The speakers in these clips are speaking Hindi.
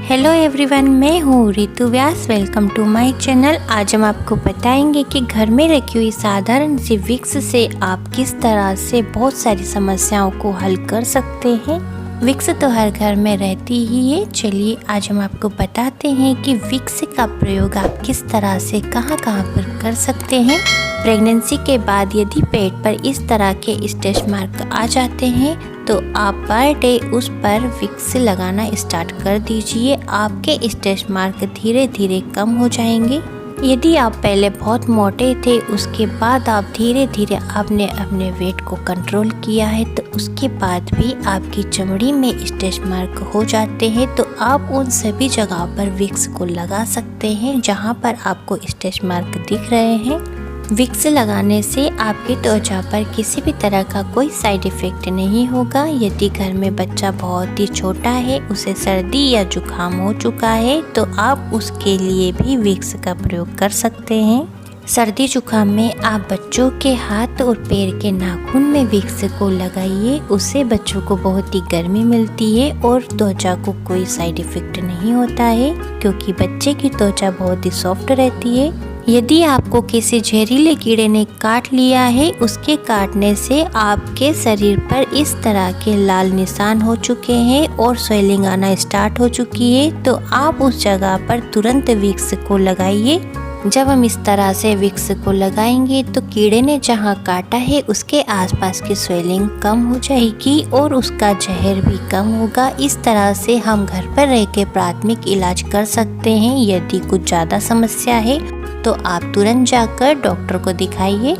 हेलो एवरीवन, मैं हूँ Ritu Vyas. Welcome to my channel. आज हम आपको बताएंगे कि घर में रखी हुई साधारण सी विक्स से आप किस तरह से बहुत सारी समस्याओं को हल कर सकते हैं। विक्स तो हर घर में रहती ही है। चलिए आज हम आपको बताते हैं कि विक्स का प्रयोग आप किस तरह से कहाँ पर कर सकते हैं। प्रेगनेंसी के बाद यदि पेट पर इस तरह के स्ट्रेच मार्क आ जाते हैं तो आप पर डे उस पर विक्स लगाना स्टार्ट कर दीजिए। आपके स्ट्रेच मार्क धीरे धीरे कम हो जाएंगे। यदि आप पहले बहुत मोटे थे, उसके बाद आप धीरे धीरे आपने अपने वेट को कंट्रोल किया है, तो उसके बाद भी आपकी चमड़ी में स्ट्रेच मार्क हो जाते हैं, तो आप उन सभी जगहों पर विक्स को लगा सकते हैं जहां पर आपको स्ट्रेच मार्क दिख रहे हैं। विक्स लगाने से आपकी त्वचा पर किसी भी तरह का कोई साइड इफ़ेक्ट नहीं होगा। यदि घर में बच्चा बहुत ही छोटा है, उसे सर्दी या जुकाम हो चुका है, तो आप उसके लिए भी विक्स का प्रयोग कर सकते हैं। सर्दी जुकाम में आप बच्चों के हाथ और पैर के नाखून में विक्स को लगाइए। उससे बच्चों को बहुत ही गर्मी मिलती है और त्वचा को कोई साइड इफ़ेक्ट नहीं होता है, क्योंकि बच्चे की त्वचा बहुत ही सॉफ्ट रहती है। यदि आपको किसी जहरीले कीड़े ने काट लिया है, उसके काटने से आपके शरीर पर इस तरह के लाल निशान हो चुके हैं और स्वेलिंग आना स्टार्ट हो चुकी है, तो आप उस जगह पर तुरंत विक्स को लगाइए। जब हम इस तरह से विक्स को लगाएंगे तो कीड़े ने जहां काटा है उसके आसपास की स्वेलिंग कम हो जाएगी और उसका जहर भी कम होगा। इस तरह से हम घर पर रह के प्राथमिक इलाज कर सकते हैं। यदि कुछ ज़्यादा समस्या है तो आप तुरंत जाकर डॉक्टर को दिखाइए।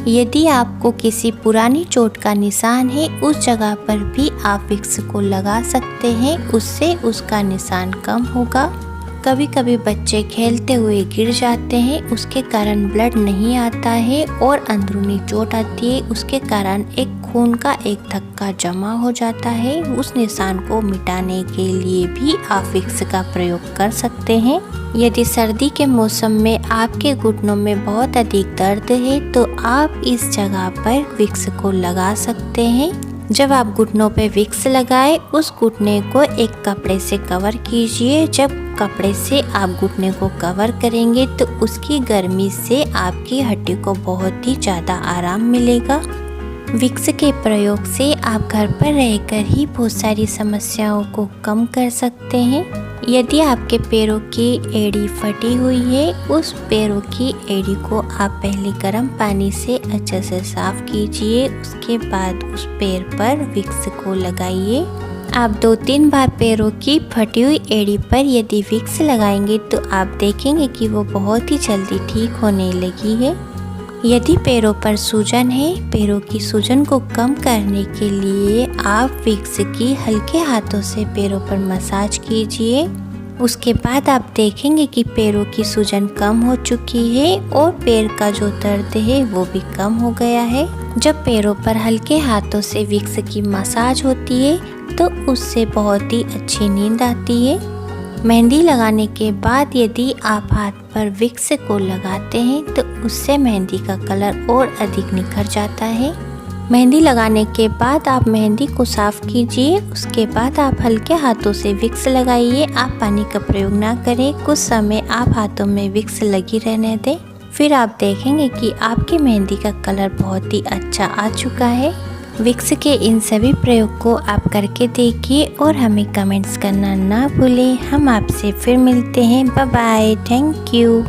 यदि आपको किसी पुरानी चोट का निशान है, उस जगह पर भी आप विक्स को लगा सकते हैं, उससे उसका निशान कम होगा। कभी कभी बच्चे खेलते हुए गिर जाते हैं, उसके कारण ब्लड नहीं आता है और अंदरूनी चोट आती है, उसके कारण एक खून का एक थक्का जमा हो जाता है। उस निशान को मिटाने के लिए भी आप विक्स का प्रयोग कर सकते हैं। यदि सर्दी के मौसम में आपके घुटनों में बहुत अधिक दर्द है तो आप इस जगह पर विक्स को लगा सकते हैं। जब आप घुटनों पे विक्स लगाए, उस घुटने को एक कपड़े से कवर कीजिए। जब कपड़े से आप घुटने को कवर करेंगे तो उसकी गर्मी से आपकी हड्डी को बहुत ही ज़्यादा आराम मिलेगा। विक्स के प्रयोग से आप घर पर रहकर ही बहुत सारी समस्याओं को कम कर सकते हैं। यदि आपके पैरों की एड़ी फटी हुई है, उस पैरों की एड़ी को आप पहले गर्म पानी से अच्छे से साफ कीजिए। उसके बाद उस पैर पर विक्स को लगाइए। आप 2-3 बार पैरों की फटी हुई एड़ी पर यदि विक्स लगाएंगे तो आप देखेंगे कि वो बहुत ही जल्दी ठीक होने लगी है। यदि पैरों पर सूजन है, पैरों की सूजन को कम करने के लिए आप विक्स की हल्के हाथों से पैरों पर मसाज कीजिए। उसके बाद आप देखेंगे कि पैरों की सूजन कम हो चुकी है और पैर का जो दर्द है वो भी कम हो गया है। जब पैरों पर हल्के हाथों से विक्स की मसाज होती है तो उससे बहुत ही अच्छी नींद आती है। मेहंदी लगाने के बाद यदि आप हाथ पर विक्स को लगाते हैं तो उससे मेहंदी का कलर और अधिक निखर जाता है। मेहंदी लगाने के बाद आप मेहंदी को साफ कीजिए। उसके बाद आप हल्के हाथों से विक्स लगाइए। आप पानी का प्रयोग ना करें। कुछ समय आप हाथों में विक्स लगी रहने दें। फिर आप देखेंगे कि आपकी मेहंदी का कलर बहुत ही अच्छा आ चुका है। विक्स के इन सभी प्रयोग को आप करके देखिए और हमें कमेंट्स करना ना भूलें। हम आपसे फिर मिलते हैं। Bye bye. Thank you.